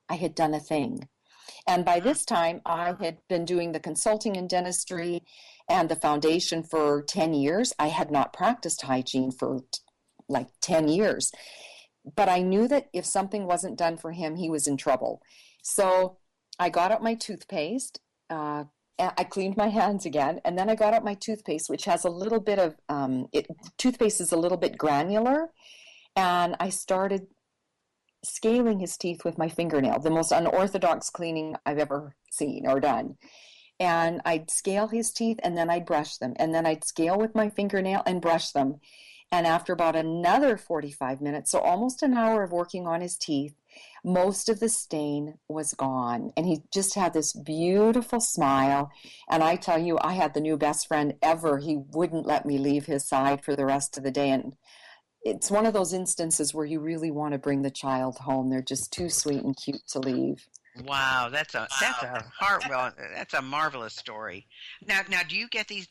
I had done a thing. And by this time, I had been doing the consulting in dentistry and the foundation for 10 years. I had not practiced hygiene for like 10 years. But I knew that if something wasn't done for him, he was in trouble. So I got out my toothpaste. I cleaned my hands again, and then I got out my toothpaste, which has a little bit of, toothpaste is a little bit granular, and I started scaling his teeth with my fingernail, the most unorthodox cleaning I've ever seen or done. And I'd scale his teeth, and then I'd brush them, and then I'd scale with my fingernail and brush them. And after about another 45 minutes, so almost an hour of working on his teeth, most of the stain was gone. And he just had this beautiful smile. And I tell you, I had the new best friend ever. He wouldn't let me leave his side for the rest of the day. And it's one of those instances where you really want to bring the child home. They're just too sweet and cute to leave. Wow, that's a that's a marvelous story. Now, do you get these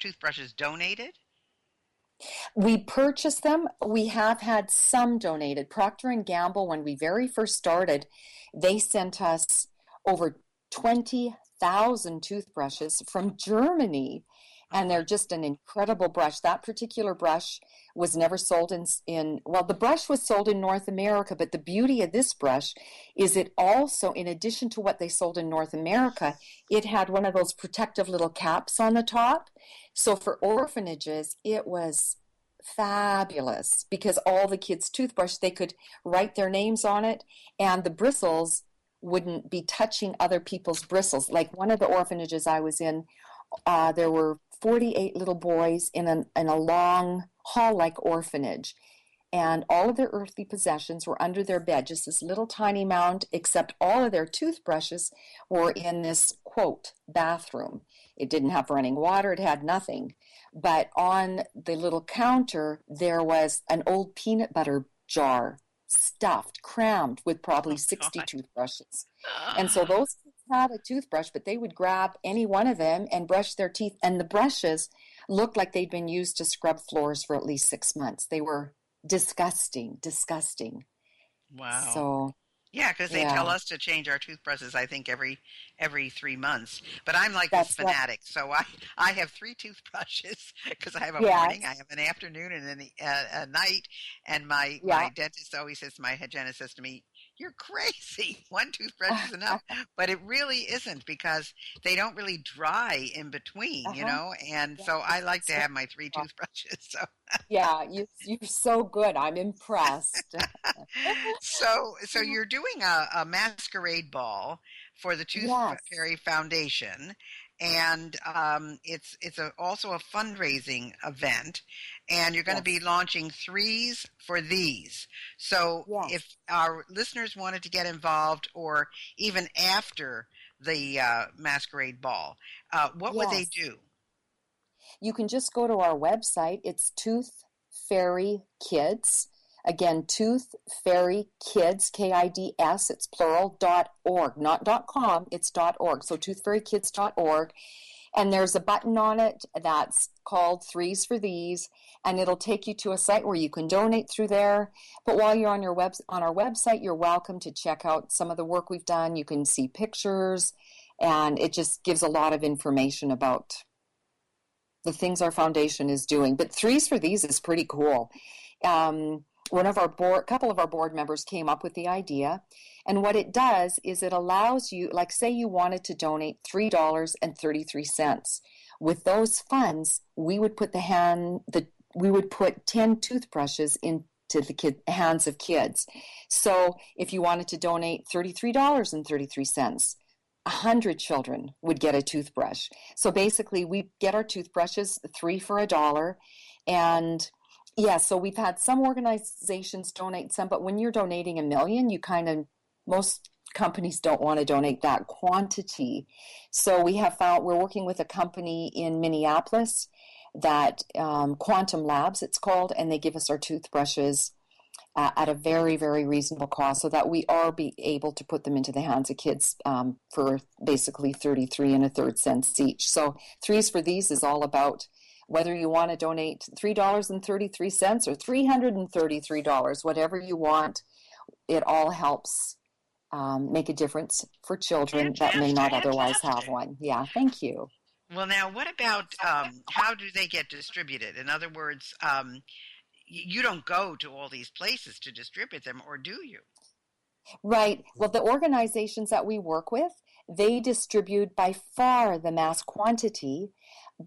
toothbrushes donated? We purchase them. We have had some donated. Procter & Gamble, when we very first started, they sent us over 20,000 toothbrushes from Germany, and they're just an incredible brush. That particular brush was never sold well, the brush was sold in North America, but the beauty of this brush is it also, in addition to what they sold in North America, it had one of those protective little caps on the top. So for orphanages, it was fabulous because all the kids' toothbrush, they could write their names on it, and the bristles wouldn't be touching other people's bristles. Like one of the orphanages I was in, there were 48 little boys in a long hall-like orphanage, and all of their earthly possessions were under their bed, just this little tiny mound, except all of their toothbrushes were in this, quote, bathroom. It didn't have running water, it had nothing. But on the little counter, there was an old peanut butter jar, stuffed, crammed with probably 60 toothbrushes. And so those kids had a toothbrush, but they would grab any one of them and brush their teeth, and the brushes looked like they'd been used to scrub floors for at least 6 months. They were disgusting. Wow. So, yeah, because they tell us to change our toothbrushes, I think, every 3 months. But I'm like this fanatic, so I have 3 toothbrushes because I have a morning, I have an afternoon, and then a night. And my dentist always says, my hygienist says to me, "You're crazy. 1 toothbrush is enough." But it really isn't because they don't really dry in between, you know. And so I like to have my 3 toothbrushes. So. Yeah, you're so good. I'm impressed. So you're doing a masquerade ball for the Tooth Fairy Foundation, and it's also a fundraising event, and you're going to be launching Threes for These. So if our listeners wanted to get involved, or even after the masquerade ball, what would they do? You can just go to our website. It's Tooth Fairy Kids. Again, Tooth Fairy Kids, KIDS, it's plural, .org. Not .com, it's .org. So toothfairykids.org. And there's a button on it that's called Threes for These, and it'll take you to a site where you can donate through there. But while you're on our website, you're welcome to check out some of the work we've done. You can see pictures, and it just gives a lot of information about the things our foundation is doing. But Threes for These is pretty cool. Couple of our board members came up with the idea, and what it does is it allows you, like say you wanted to donate $3.33. With those funds, we would put 10 toothbrushes into the hands of kids. So if you wanted to donate $33.33, 100 children would get a toothbrush. So basically, we get our toothbrushes, 3 for $1, and so we've had some organizations donate some, but when you're donating 1 million, most companies don't want to donate that quantity. So we have found, we're working with a company in Minneapolis that, Quantum Labs it's called, and they give us our toothbrushes at a very, very reasonable cost so that we are able to put them into the hands of kids for basically 33 1/3 cents each. So Threes for These is all about whether you want to donate $3.33 or $333, whatever you want, it all helps make a difference for children that may not Fantastic. otherwise have one. Yeah, thank you. Well, now, what about how do they get distributed? In other words, you don't go to all these places to distribute them, or do you? Right. Well, the organizations that we work with, they distribute by far the mass quantity,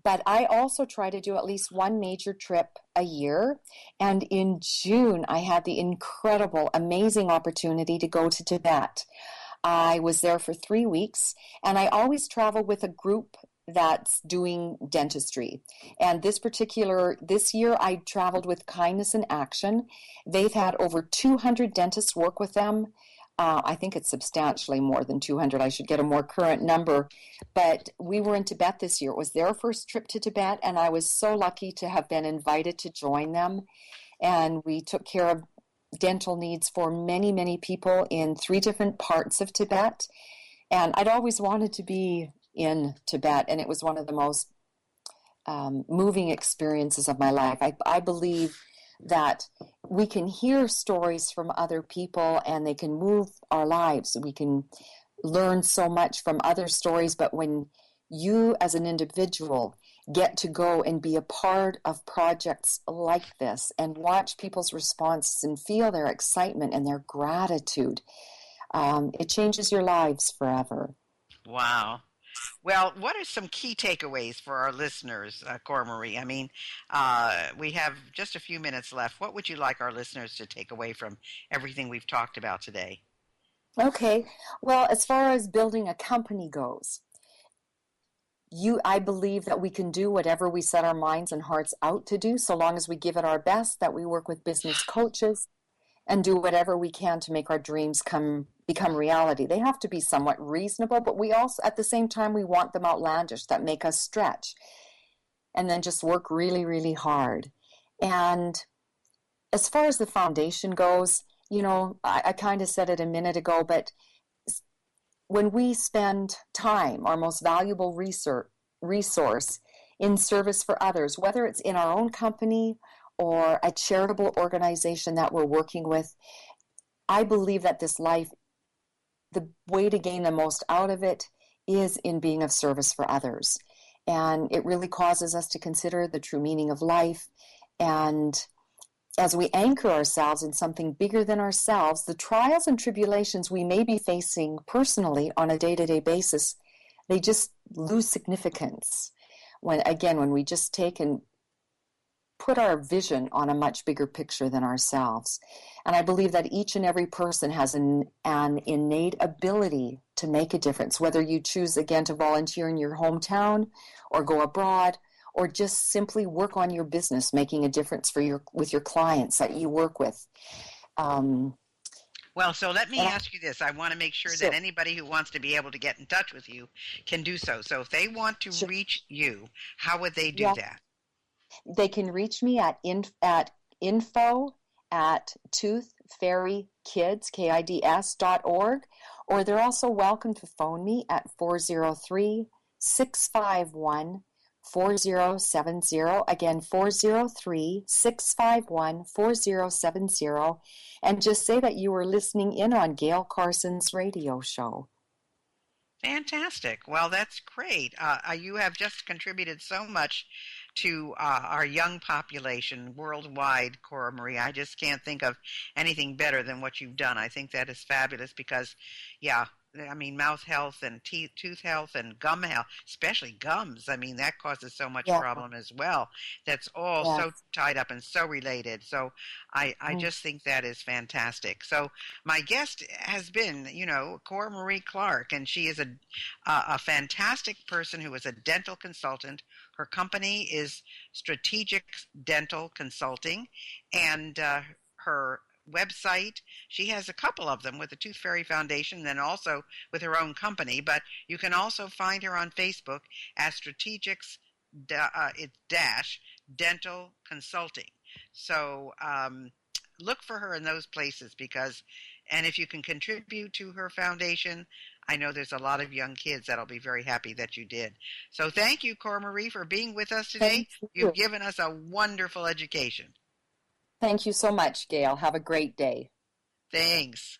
but I also try to do at least one major trip a year. And in June, I had the incredible, amazing opportunity to go to Tibet. I was there for 3 weeks, and I always travel with a group that's doing dentistry. And this year, I traveled with Kindness in Action. They've had over 200 dentists work with them. I think it's substantially more than 200. I should get a more current number. But we were in Tibet this year. It was their first trip to Tibet, and I was so lucky to have been invited to join them. And we took care of dental needs for many, many people in 3 different parts of Tibet. And I'd always wanted to be in Tibet, and it was one of the most moving experiences of my life. I believe that we can hear stories from other people and they can move our lives. We can learn so much from other stories, but when you as an individual get to go and be a part of projects like this and watch people's responses and feel their excitement and their gratitude, it changes your lives forever. Wow. Well, what are some key takeaways for our listeners, CoraMarie? I mean, we have just a few minutes left. What would you like our listeners to take away from everything we've talked about today? Okay. Well, as far as building a company goes, I believe that we can do whatever we set our minds and hearts out to do, so long as we give it our best, that we work with business coaches and do whatever we can to make our dreams become reality. They have to be somewhat reasonable, but we also, at the same time, we want them outlandish, that make us stretch, and then just work really, really hard. And as far as the foundation goes, I kind of said it a minute ago, but when we spend time, our most valuable resource, in service for others, whether it's in our own company or a charitable organization that we're working with, I believe that this life, the way to gain the most out of it is in being of service for others. And it really causes us to consider the true meaning of life. And as we anchor ourselves in something bigger than ourselves, the trials and tribulations we may be facing personally on a day-to-day basis, they just lose significance when we just take and put our vision on a much bigger picture than ourselves. And I believe that each and every person has an innate ability to make a difference, whether you choose, again, to volunteer in your hometown or go abroad, or just simply work on your business, making a difference with your clients that you work with. Well, so let me ask you this. I want to make sure that anybody who wants to be able to get in touch with you can do so. So if they want to reach you, how would they do that? They can reach me at info@toothfairykids.org, or they're also welcome to phone me at 403-651-4070. Again, 403-651-4070, and just say that you were listening in on Gail Carson's radio show. Fantastic. Well, that's great. You have just contributed so much to our young population worldwide, CoraMarie. I just can't think of anything better than what you've done. I think that is fabulous because, mouth health and tooth health and gum health, especially gums. I mean, that causes so much problem as well. That's all so tied up and so related. So I just think that is fantastic. So my guest has been, CoraMarie Clark, and she is a fantastic person who is a dental consultant. Her company is Strategix Dental Consulting, and her website, she has a couple of them with the Tooth Fairy Foundation, then also with her own company, but you can also find her on Facebook as Strategix Dental Consulting. So look for her in those places and if you can contribute to her foundation, I know there's a lot of young kids that'll be very happy that you did. So thank you, CoraMarie, for being with us today. You've given us a wonderful education. Thank you so much, Gail. Have a great day. Thanks.